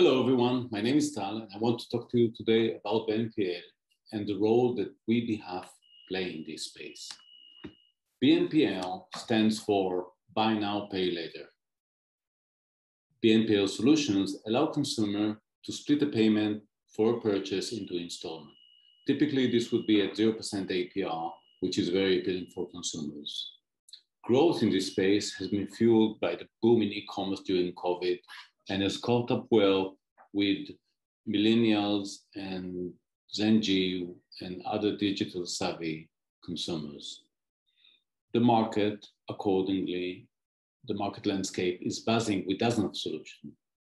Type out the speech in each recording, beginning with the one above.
Hello, everyone. My name is Tal, and I want to talk to you today about BNPL and the role that we behalf play in this space. BNPL stands for Buy Now, Pay Later. BNPL solutions allow consumers to split a payment for a purchase into installments. Typically, this would be at 0% APR, which is very appealing for consumers. Growth in this space has been fueled by the boom in e-commerce during COVID and has caught up well with millennials and Gen Z and other digital savvy consumers. The market, accordingly, the market landscape is buzzing with dozens of solutions.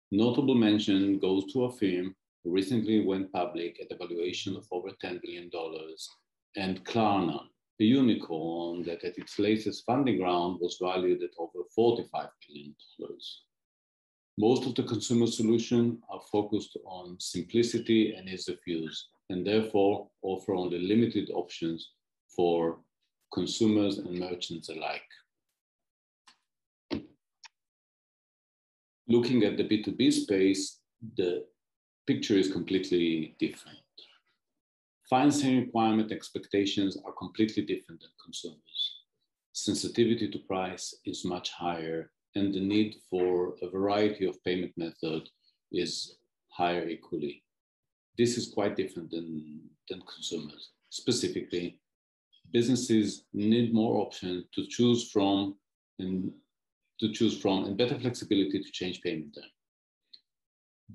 Notable mention goes to a firm who recently went public at a valuation of over $10 billion, and Klarna, a unicorn that at its latest funding round was valued at over $45 billion. Most of the consumer solutions are focused on simplicity and ease of use, and therefore offer only limited options for consumers and merchants alike. Looking at the B2B space, the picture is completely different. Financing requirement expectations are completely different than consumers. Sensitivity to price is much higher, and the need for a variety of payment methods is higher equally. This is quite different than consumers. Specifically, businesses need more options to choose from and better flexibility to change payment term.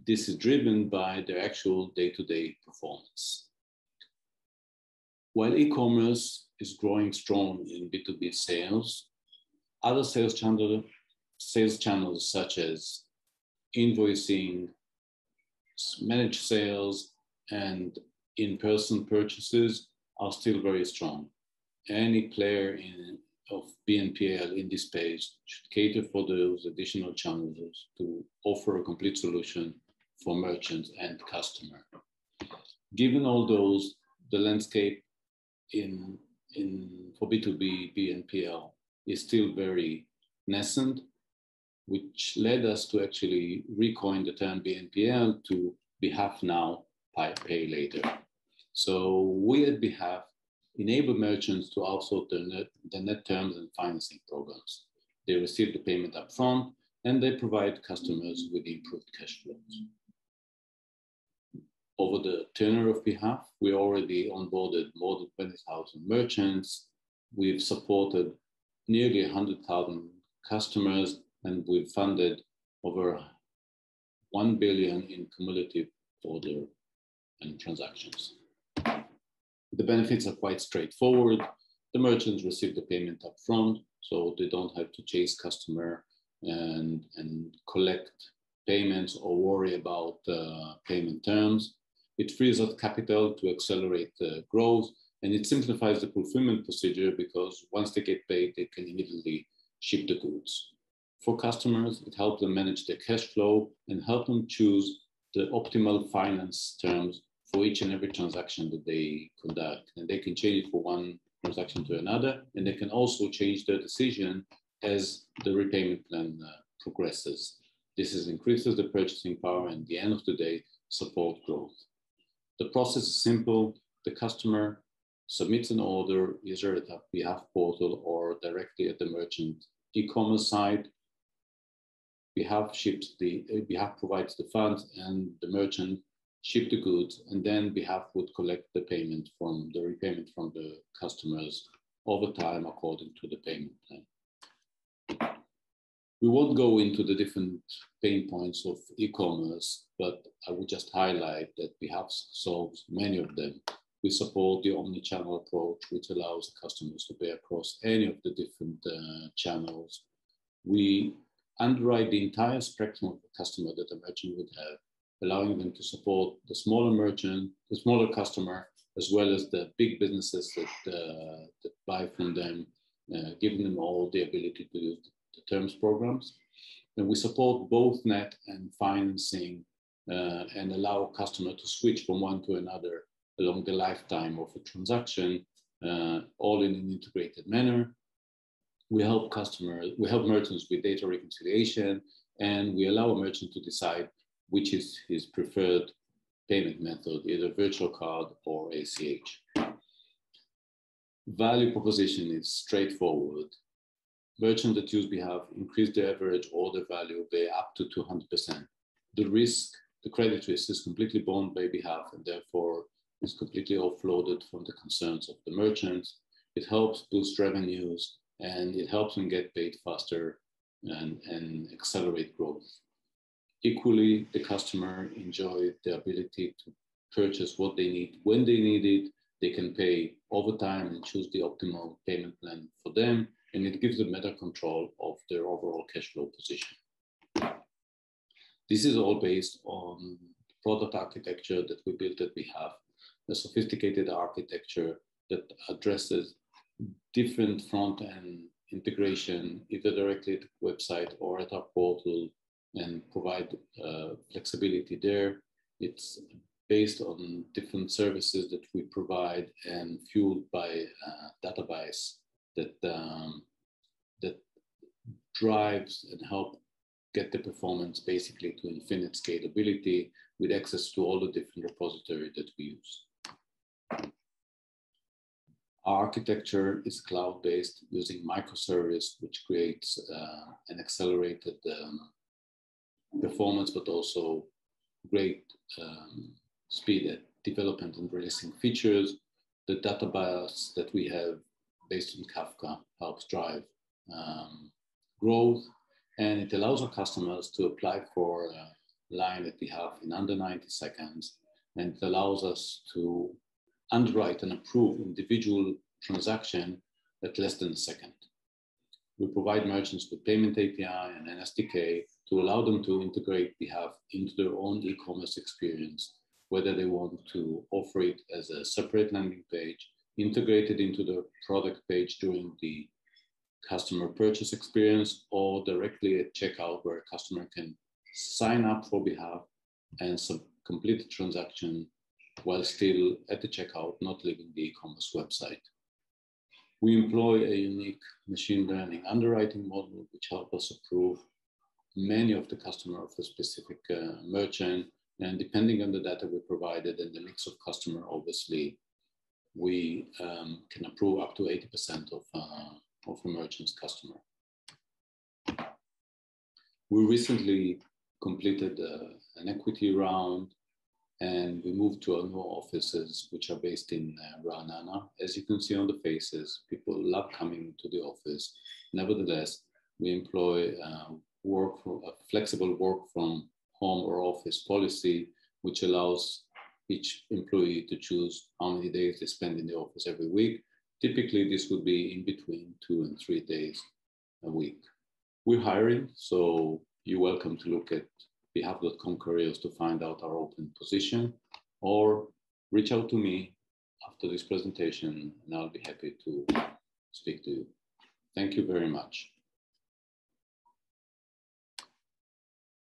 This is driven by their actual day-to-day performance. While e-commerce is growing strong in B2B sales, other sales channels such as invoicing, managed sales, and in-person purchases are still very strong. Any player of BNPL in this space should cater for those additional channels to offer a complete solution for merchants and customer. Given all those, the landscape for B2B BNPL is still very nascent, which led us to actually recoin the term BNPL to behalf now, pay later. So we at behalf enable merchants to outsource the net terms and financing programs. They receive the payment upfront, and they provide customers with improved cash flows. Over the tenure of behalf, we already onboarded more than 20,000 merchants. We've supported nearly 100,000 customers, and we've funded over 1 billion in cumulative order and transactions. The benefits are quite straightforward. The merchants receive the payment upfront, so they don't have to chase customer and collect payments or worry about payment terms. It frees up capital to accelerate growth, and it simplifies the fulfillment procedure because once they get paid, they can immediately ship the goods. For customers, it helps them manage their cash flow and help them choose the optimal finance terms for each and every transaction that they conduct. And they can change it from one transaction to another, and they can also change their decision as the repayment plan progresses. This increases the purchasing power and at the end of the day, support growth. The process is simple. The customer submits an order either at a behalf portal or directly at the merchant e-commerce site. Behalf provides the funds, and the merchant ship the goods, and then behalf would collect the repayment from the customers over time according to the payment plan. We won't go into the different pain points of e-commerce, but I would just highlight that behalf solves many of them. We support the omni-channel approach, which allows customers to pay across any of the different channels. We underwrite the entire spectrum of the customer that a merchant would have, allowing them to support the smaller merchant, the smaller customer, as well as the big businesses that buy from them, giving them all the ability to use the terms programs. And we support both net and financing and allow a customer to switch from one to another along the lifetime of a transaction, all in an integrated manner. We help merchants with data reconciliation, and we allow a merchant to decide which is his preferred payment method, either virtual card or ACH. Value proposition is straightforward. Merchants that use Behalf increase their average order value by up to 200%. The credit risk is completely borne by Behalf and therefore is completely offloaded from the concerns of the merchants. It helps boost revenues and it helps them get paid faster and accelerate growth. Equally, the customer enjoys the ability to purchase what they need when they need it. They can pay over time and choose the optimal payment plan for them, and it gives them better control of their overall cash flow position. This is all based on the product architecture that we built at Behalf, a sophisticated architecture that addresses different front-end integration, either directly at the website or at our portal, and provide flexibility there. It's based on different services that we provide and fueled by a database that drives and help get the performance basically to infinite scalability with access to all the different repositories that we use. Our architecture is cloud-based using microservice, which creates an accelerated performance, but also great speed at development and releasing features. The database that we have based on Kafka helps drive growth, and it allows our customers to apply for a line that we have in under 90 seconds, and it allows us to underwrite and approve individual transaction at less than a second. We provide merchants with payment API and an SDK to allow them to integrate Behalf into their own e-commerce experience, whether they want to offer it as a separate landing page, integrated into the product page during the customer purchase experience, or directly at checkout where a customer can sign up for Behalf and complete the transaction while still at the checkout, not leaving the e-commerce website. We employ a unique machine learning underwriting model, which helps us approve many of the customer of a specific merchant. And depending on the data we provided and the mix of customer, obviously, we can approve up to 80% of a merchant's customer. We recently completed an equity round, and we moved to our new offices, which are based in Ra'anana. As you can see on the faces, people love coming to the office. Nevertheless, we employ a flexible work from home or office policy, which allows each employee to choose how many days they spend in the office every week. Typically, this would be in between 2 and 3 days a week. We're hiring, so you're welcome to look at behalf.com careers to find out our open position, or reach out to me after this presentation and I'll be happy to speak to you. Thank you very much.